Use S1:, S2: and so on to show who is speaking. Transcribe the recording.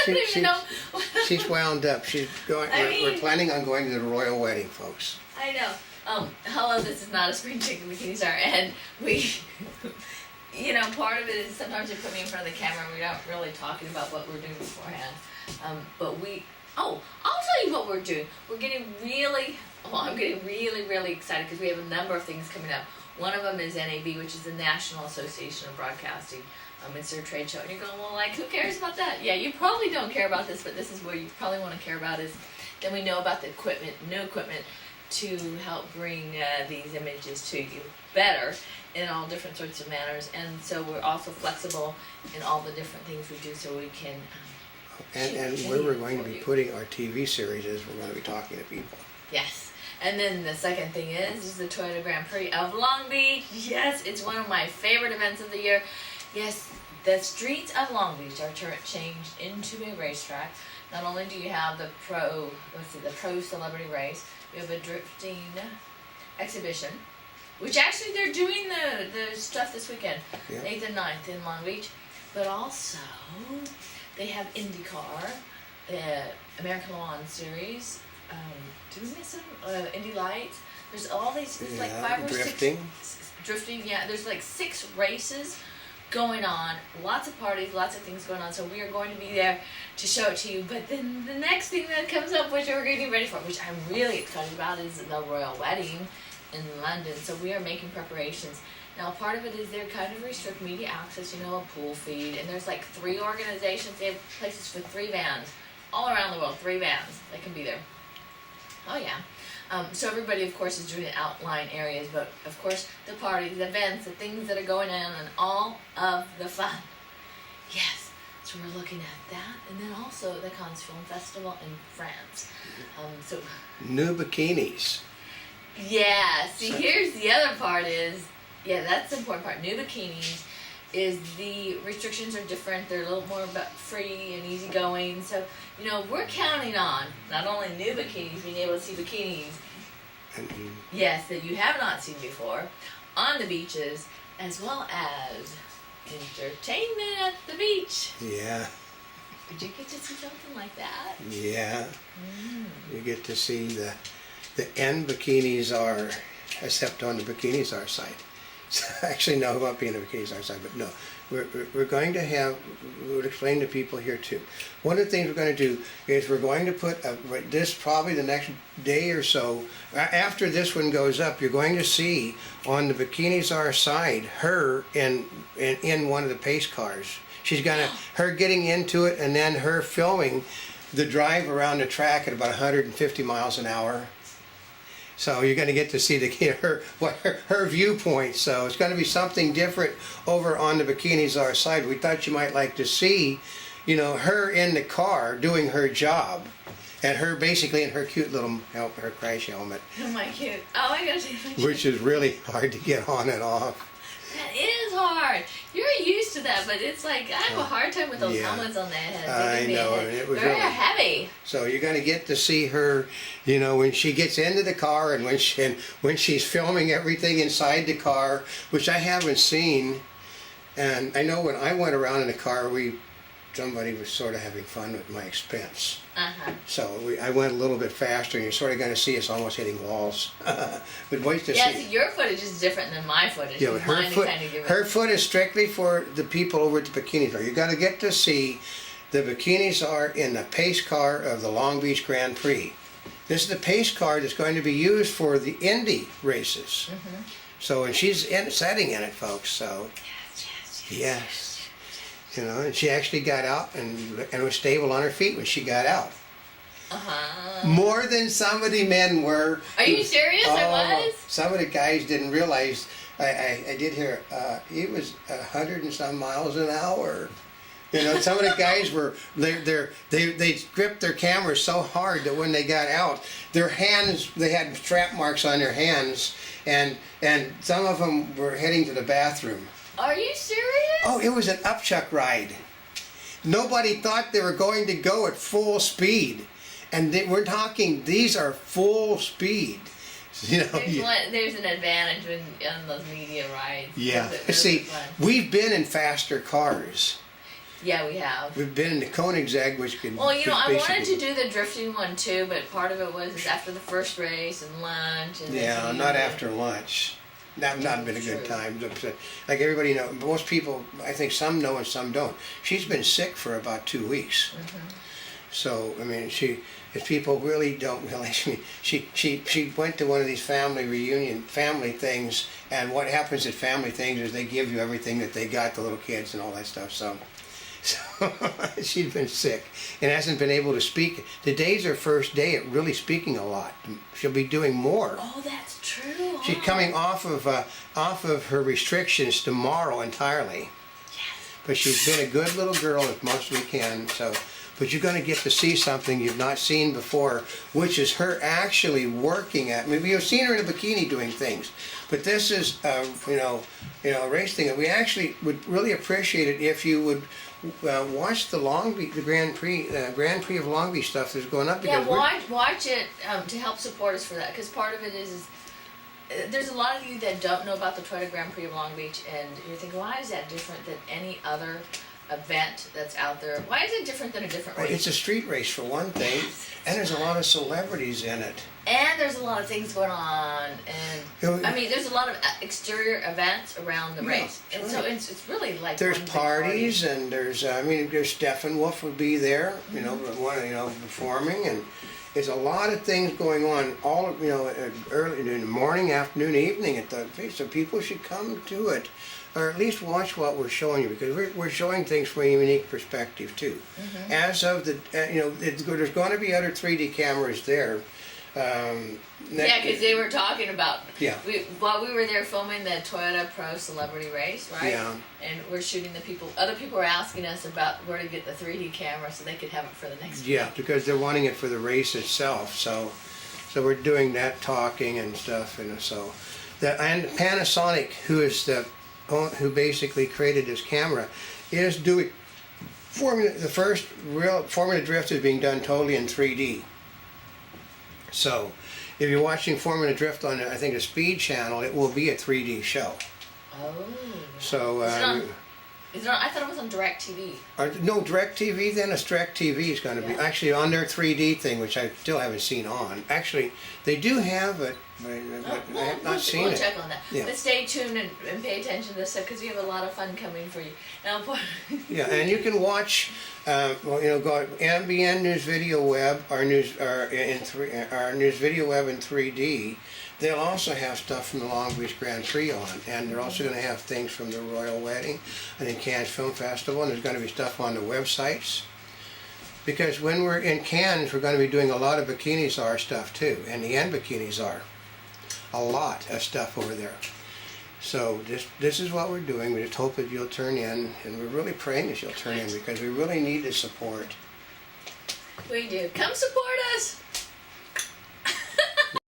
S1: doesn't even know.
S2: She's wound up. She's going. We're planning on going to the royal wedding, folks.
S1: I know. Hello, this is not a spring chicken Bikini Czar, and we, part of it is sometimes they put me in front of the camera and we're not really talking about what we're doing beforehand. I'll tell you what we're doing. I'm getting really, really excited because we have a number of things coming up. One of them is NAB, which is the National Association of Broadcasting. It's their trade show, and you're going, well, who cares about that? Yeah, you probably don't care about this, but this is what you probably want to care about is then we know about the equipment, new equipment, to help bring these images to you better in all different sorts of manners. And so we're also flexible in all the different things we do so we can
S2: and where we're going to be putting our TV series is we're going to be talking to people.
S1: Yes. And then the second thing is the Toyota Grand Prix of Long Beach. Yes, it's one of my favorite events of the year. Yes, the streets of Long Beach are changed into a racetrack. Not only do you have the pro celebrity race, we have a drifting exhibition, which actually they're doing the stuff this weekend, 8th and 9th in Long Beach. But also, they have IndyCar, American Le Mans Series, do we miss them? Indy Lights. There's all these, there's like 5 or 6. Drifting, yeah. There's like 6 races going on, lots of parties, lots of things going on, so we are going to be there to show it to you. But then the next thing that comes up, which we're getting ready for, which I'm really excited about, is the royal wedding in London. So we are making preparations. Now part of it is they're kind of restrict media access, a pool feed, and there's like 3 organizations, they have places for 3 bands, all around the world, 3 bands that can be there. Oh yeah. So everybody, of course, is doing outline areas, but of course the parties, the events, the things that are going on, and all of the fun. Yes, so we're looking at that, and then also the Cannes Film Festival in France.
S2: New bikinis.
S1: Yeah, see, here's the other part is, that's the important part. New bikinis is the restrictions are different. They're a little more free and easygoing. So, we're counting on not only new bikinis, being able to see bikinis, yes, that you have not seen before, on the beaches, as well as entertainment at the beach.
S2: Yeah.
S1: Did you get to see something like that?
S2: Yeah. You get to see the end bikinis are, except on the Bikini Czar site. Actually, no, it won't be in the Bikini Czar site, but no. We're going to have, we'll explain to people here too. One of the things we're going to do is we're going to put, this probably the next day or so, after this one goes up, you're going to see on the Bikini Czar side, her in one of the pace cars. She's going to, her getting into it and then her filming the drive around the track at about 150 miles an hour. So you're going to get to see her viewpoint. So it's going to be something different over on the Bikini Czar side. We thought you might like to see, her in the car doing her job, and her basically in her cute little her crash helmet.
S1: Oh my cute! Oh, I gotta take a picture.
S2: Which is really hard to get on and off.
S1: That is hard. You're used to that, but it's like I have a hard time with those helmets on the head.
S2: I know, and it was
S1: very
S2: really
S1: heavy.
S2: So you're going to get to see her, when she gets into the car and when she's filming everything inside the car, which I haven't seen. And I know when I went around in the car, somebody was sort of having fun at my expense. So I went a little bit faster, and you're sort of going to see us almost hitting walls. But wait to see.
S1: Yeah, see, your footage is different than my footage.
S2: Yeah, but her foot is strictly for the people over at the Bikini Czar. You're going to get to see the Bikini Czar in the pace car of the Long Beach Grand Prix. This is the pace car that's going to be used for the Indy races. So, and she's setting in it, folks. So, yes. And she actually got out and was stable on her feet when she got out. More than some of the men were.
S1: Are you serious? I was?
S2: Some of the guys didn't realize. I did hear it was 100 and some miles an hour. Some of the guys were they gripped their cameras so hard that when they got out, their hands, they had strap marks on their hands, and some of them were heading to the bathroom.
S1: Are you serious?
S2: Oh, it was an upchuck ride. Nobody thought they were going to go at full speed. And we're talking, these are full speed.
S1: There's an advantage on those media rides.
S2: Yeah. See, we've been in faster cars.
S1: Yeah, we have.
S2: We've been in the Koenigsegg, which could.
S1: Well, you know, I wanted
S2: basically-
S1: to do the drifting one too, but part of it was after the first race and lunch. And
S2: Yeah,
S1: then
S2: not after lunch. That's not been a good
S1: True.
S2: time. Like everybody knows, most people, I think some know and some don't. She's been sick for about 2 weeks. So, I mean, if people really don't realize, she went to one of these family things, and what happens at family things is they give you everything that they got, the little kids and all that stuff. So she's been sick and hasn't been able to speak. Today's her first day at really speaking a lot. She'll be doing more.
S1: Oh, that's true.
S2: She's coming off of her restrictions tomorrow entirely.
S1: Yes.
S2: But she's been a good little girl as much as we can. So, but you're going to get to see something you've not seen before, which is her actually working at. Maybe you've seen her in a bikini doing things, but this is a race thing. And we actually would really appreciate it if you would watch the Grand Prix of Long Beach stuff that's going up.
S1: Yeah,
S2: Because
S1: watch it to help support us for that, because part of it is there's a lot of you that don't know about the Toyota Grand Prix of Long Beach, and you're thinking, why is that different than any other event that's out there? Why is it different than a different race?
S2: It's a street race for one thing, and there's a lot of celebrities in it.
S1: And there's a lot of things going on, and I mean, there's a lot of exterior events around the race, and
S2: right.
S1: so it's really like
S2: There's
S1: one big
S2: parties,
S1: party.
S2: and there's Steppenwolf would be there, performing, and there's a lot of things going on all early in the morning, afternoon, evening at the place. So people should come to it, or at least watch what we're showing you, because we're showing things from a unique perspective too. As of there's going to be other 3D cameras there.
S1: Yeah, because they were talking about while we were there filming the Toyota Pro Celebrity Race, right?
S2: Yeah.
S1: And we're shooting the people. Other people were asking us about where to get the 3D camera so they could have it for the next.
S2: Yeah, because they're wanting it for the race itself. So we're doing that talking and stuff, and so and Panasonic, who basically created this camera, is doing the first real Formula Drift is being done totally in 3D. So, if you're watching Formula Drift on, I think, the Speed Channel, it will be a 3D show.
S1: Oh.
S2: So,
S1: Is it on, I thought it was on DirecTV.
S2: No, DirecTV, then it's DirecTV is going to be actually on their 3D thing, which I still haven't seen on. Actually, they do have it, but I have not seen
S1: we'll
S2: it.
S1: check on that.
S2: Yeah.
S1: But stay tuned and pay attention to this stuff, because we have a lot of fun coming for you. Now,
S2: Yeah, and you can watch, go MBN News Video Web, our news video web in 3D. They'll also have stuff from the Long Beach Grand Prix on, and they're also going to have things from the Royal Wedding and the Cannes Film Festival, and there's going to be stuff on the websites. Because when we're in Cannes, we're going to be doing a lot of Bikini Czar stuff too, and the end Bikini Czar. A lot of stuff over there. So this is what we're doing. We just hope that you'll turn in, and we're really praying that you'll turn in, because we really need the support.
S1: we do. Come support